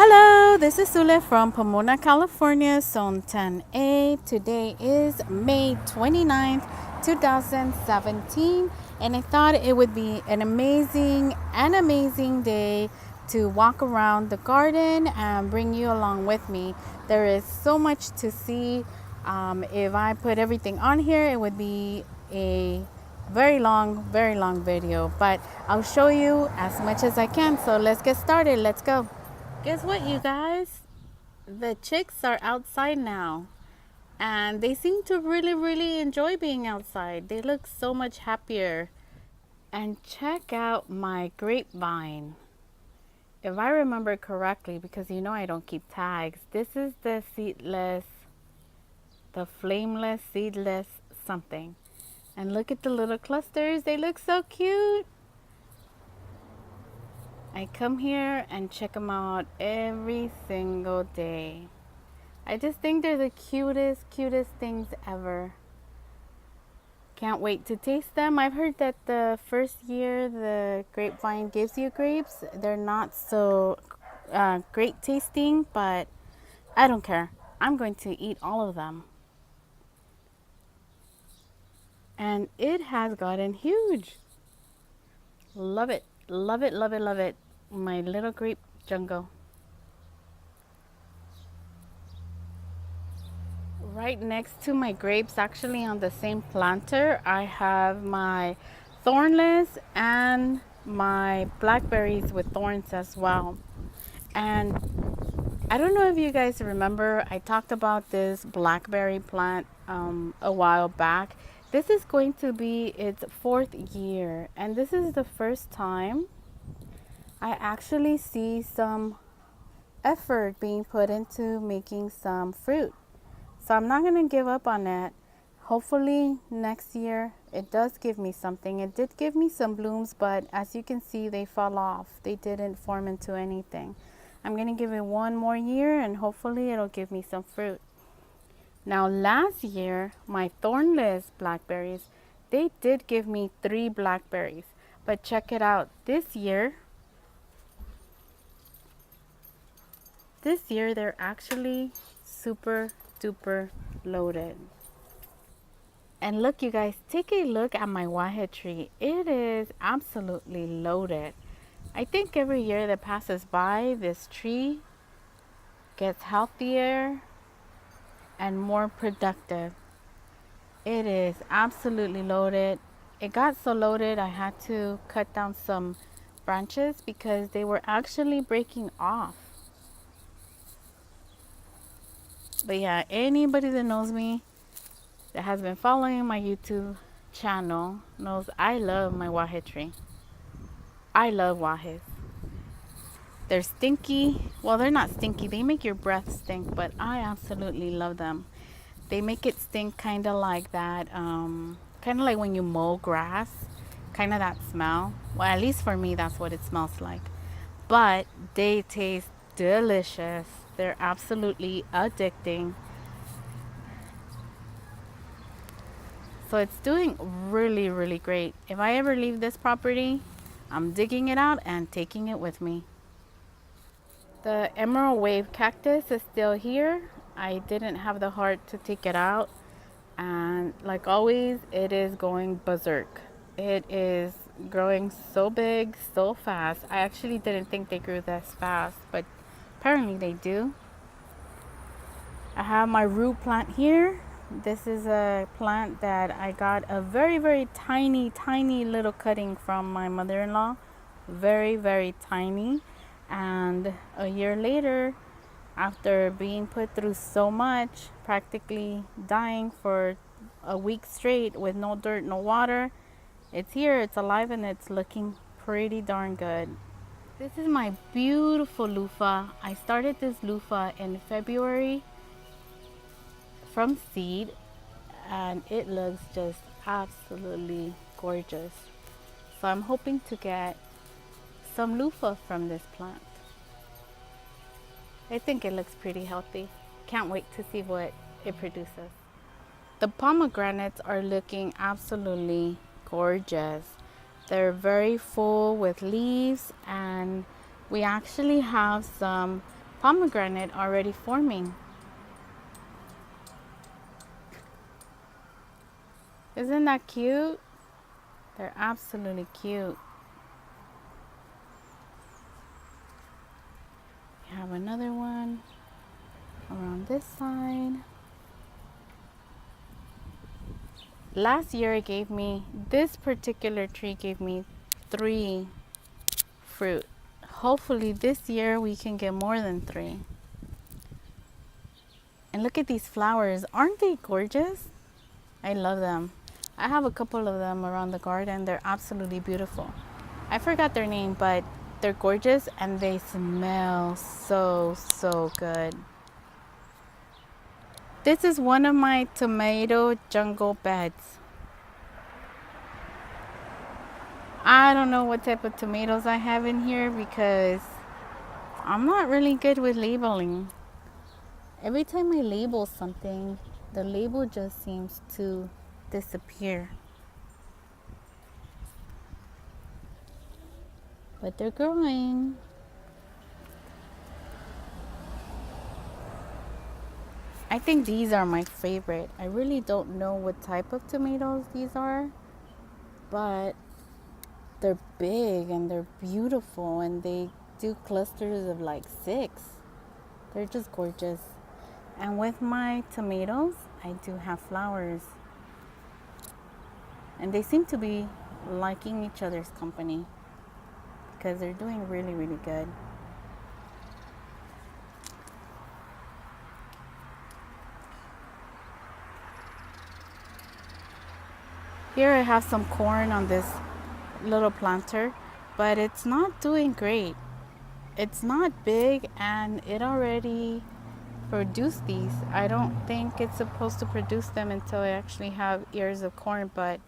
Hello, this is Sule from Pomona, California, Zone 10A. Today is May 29th, 2017, and I thought it would be an amazing day to walk around the garden and bring you along with me. There is so much to see. If I put everything on here, it would be a very long video, but I'll show you as much as I can. So let's get started. Let's go. Guess what, you guys? The chicks are outside now, and they seem to really enjoy being outside. They look so much happier. And check out my grapevine. If I remember correctly, because you know I don't keep tags, this is the seedless, the flameless, seedless something. And look at the little clusters. They look so cute. I come here and check them out every single day. I just think they're the cutest things ever. Can't wait to taste them. I've heard that the first year the grapevine gives you grapes, they're not so great tasting, but I don't care. I'm going to eat all of them. And it has gotten huge. Love it. Love it. My little grape jungle. Right next to my grapes, actually on the same planter, I have my thornless and my blackberries with thorns as well. And I don't know if you guys remember, I talked about this blackberry plant a while back. This is going to be its 4th year, and this is the first time I actually see some effort being put into making some fruit. So I'm not going to give up on it. Hopefully next year it does give me something. It did give me some blooms, but as you can see, they fell off. They didn't form into anything. I'm going to give it one more year and hopefully it'll give me some fruit. Now last year, my thornless blackberries, they did give me 3 blackberries. But check it out. This year they're actually super duper loaded. And look, you guys, take a look at my wahhead tree. It is absolutely loaded. I think every year that passes by, this tree gets healthier and more productive. It is absolutely loaded. It got so loaded I had to cut down some branches because they were actually breaking off. But yeah, anybody that knows me, that has been following my YouTube channel, knows I love my wahhead tree. I love wahheads. They're stinky. Well, they're not stinky. They make your breath stink, but I absolutely love them. They make it stink kind of like that, kind of like when you mow grass, kind of that smell. Well, at least for me, that's what it smells like. But they taste delicious. They're absolutely addicting. So it's doing really great. If I ever leave this property, I'm digging it out and taking it with me. The emerald wave cactus is still here. I didn't have the heart to take it out. And like always, it is going berserk. It is growing so big, so fast. I actually didn't think they grew this fast, but apparently they do. I have my root plant here. This is a plant that I got a very tiny little cutting from my mother-in-law. Very tiny. And a year later, after being put through so much, practically dying for a week straight with no dirt, no water, it's here, it's alive, and it's looking pretty darn good. This is my beautiful loofah. I started this loofah in February from seed, and it looks just absolutely gorgeous. So I'm hoping to get some loofah from this plant. I think it looks pretty healthy. Can't wait to see what it produces. The pomegranates are looking absolutely gorgeous. They're very full with leaves, and we actually have some pomegranate already forming. Isn't that cute? They're absolutely cute. We have another one around this side. Last year it gave me, this particular tree gave me 3 fruit. Hopefully this year we can get more than 3. And look at these flowers. Aren't they gorgeous? I love them. I have a couple of them around the garden. They're absolutely beautiful. I forgot their name, but they're gorgeous and they smell so good. This is one of my tomato jungle beds. I don't know what type of tomatoes I have in here because I'm not really good with labeling. Every time I label something, the label just seems to disappear. But they're growing. I think these are my favorite. I really don't know what type of tomatoes these are, but they're big and they're beautiful and they do clusters of like 6. They're just gorgeous. And with my tomatoes, I do have flowers. And they seem to be liking each other's company because they're doing really good. Here I have some corn on this little planter, but it's not doing great. It's not big and it already produced these. I don't think it's supposed to produce them until I actually have ears of corn, but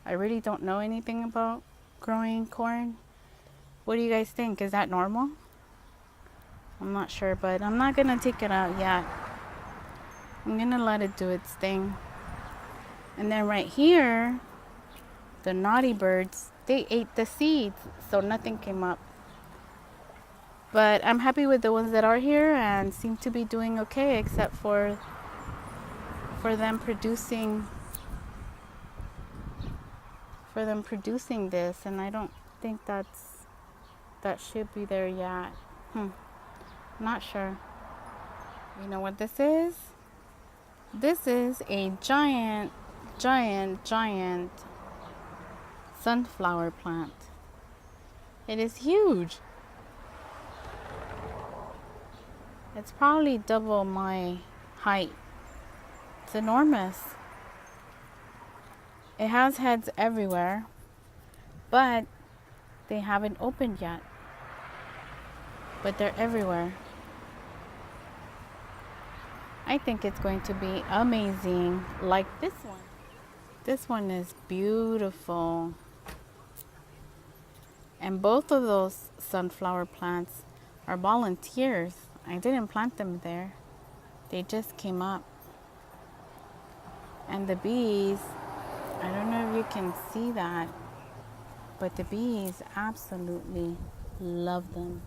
I really don't know anything about growing corn. What do you guys think? Is that normal? I'm not sure, but I'm not gonna take it out yet. I'm gonna let it do its thing. And then right here, the naughty birds, they ate the seeds, so nothing came up. But I'm happy with the ones that are here and seem to be doing okay, except for them producing this, and I don't think that should be there yet. Not sure. You know what this is? This is a giant sunflower plant. It is huge. It's probably double my height. It's enormous. It has heads everywhere, but they haven't opened yet. But they're everywhere. I think it's going to be amazing, like this one. This one is beautiful. And both of those sunflower plants are volunteers. I didn't plant them there. They just came up. And the bees, I don't know if you can see that, but the bees absolutely love them.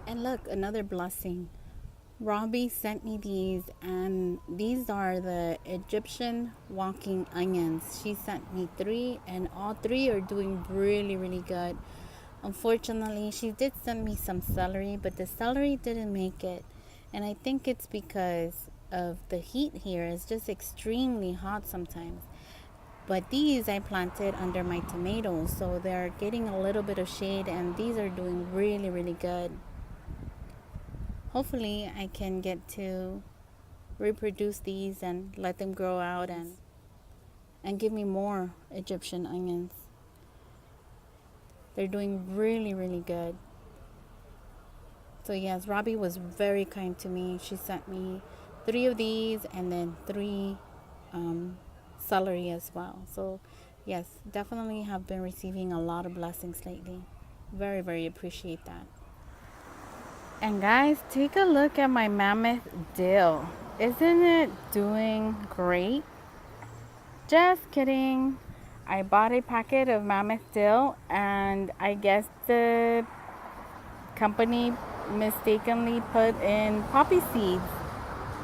And look, another blessing. Robbie sent me these, and these are the Egyptian walking onions. She sent me 3, and all 3 are doing really good. Unfortunately, she did send me some celery, but the celery didn't make it. And I think it's because of the heat here. It's just extremely hot sometimes. But these I planted under my tomatoes, so they're getting a little bit of shade, and these are doing really good. Hopefully I can get to reproduce these and let them grow out and give me more Egyptian onions. They're doing really good. So yes, Robbie was very kind to me. She sent me 3 of these and then 3 celery as well. So yes, definitely have been receiving a lot of blessings lately. Very appreciate that. And guys, take a look at my mammoth dill. Isn't it doing great? Just kidding. I bought a packet of Mammoth Dill, and I guess the company mistakenly put in poppy seeds.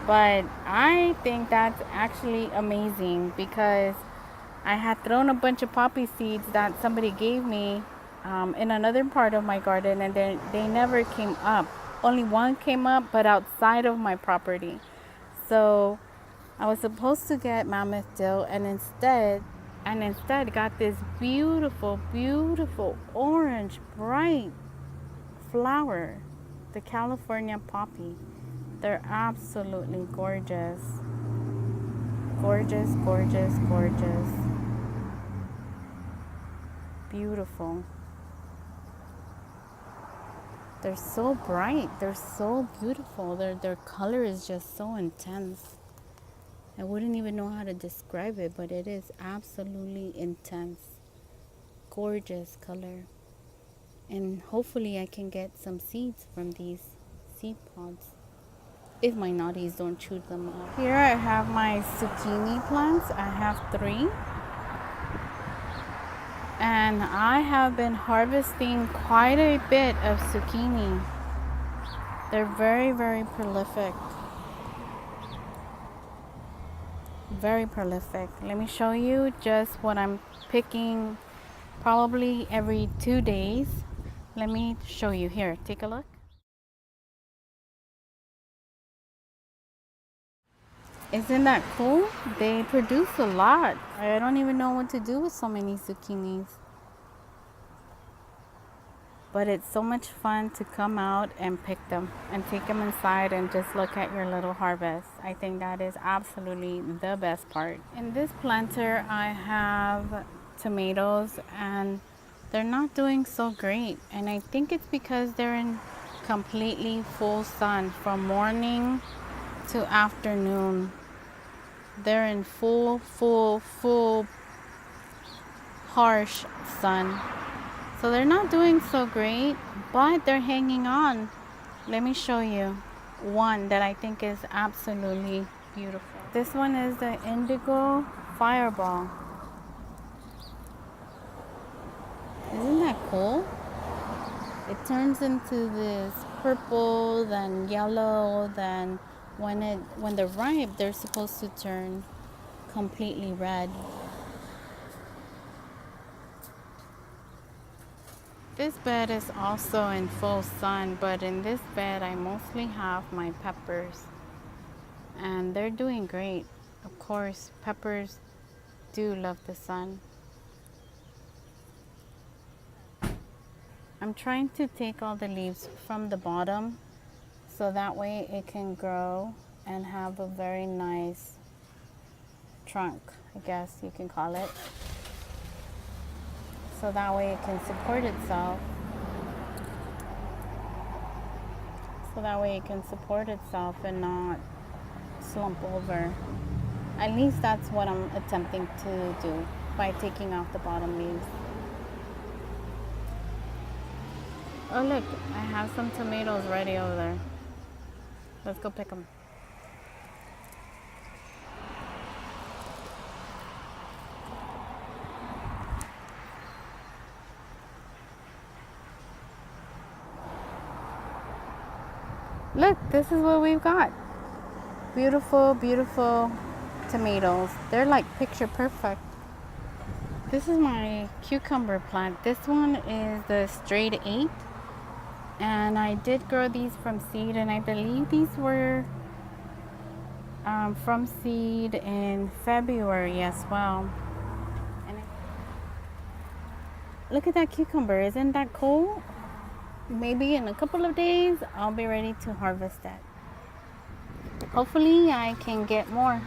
But I think that's actually amazing because I had thrown a bunch of poppy seeds that somebody gave me in another part of my garden, and they never came up. Only one came up, but outside of my property. So I was supposed to get Mammoth Dill, and instead got this beautiful, beautiful orange, bright flower, the California poppy. They're absolutely gorgeous. Gorgeous, gorgeous, gorgeous. Beautiful. They're so bright. They're so beautiful. Their color is just so intense. I wouldn't even know how to describe it, but it is absolutely intense. Gorgeous color. And hopefully I can get some seeds from these seed pods, if my naughties don't chew them up. Here I have my zucchini plants. I have 3. And I have been harvesting quite a bit of zucchini. They're very, very prolific. Very prolific. Let me show you just what I'm picking probably every 2 days. Let me show you here. Take a look. Isn't that cool? They produce a lot. I don't even know what to do with so many zucchinis. But it's so much fun to come out and pick them and take them inside and just look at your little harvest. I think that is absolutely the best part. In this planter, I have tomatoes, and they're not doing so great. And I think it's because they're in completely full sun from morning to afternoon. They're in full harsh sun. So they're not doing so great, but they're hanging on. Let me show you one that I think is absolutely beautiful. This one is the Indigo Fireball. Isn't that cool? It turns into this purple, then yellow, then when they're ripe, they're supposed to turn completely red. This bed is also in full sun, but in this bed I mostly have my peppers, and they're doing great. Of course, peppers do love the sun. I'm trying to take all the leaves from the bottom so that way it can grow and have a very nice trunk, I guess you can call it. So that way it can support itself. So that way it can support itself and not slump over. At least that's what I'm attempting to do by taking off the bottom leaves. Oh look, I have some tomatoes ready over there. Let's go pick them. Look, this is what we've got. Beautiful, beautiful tomatoes. They're like picture perfect. This is my cucumber plant. This one is the Straight 8. And I did grow these from seed, and I believe these were from seed in February as well. And look at that cucumber. Isn't that cool? Maybe in a couple of days I'll be ready to harvest that. Hopefully I can get more.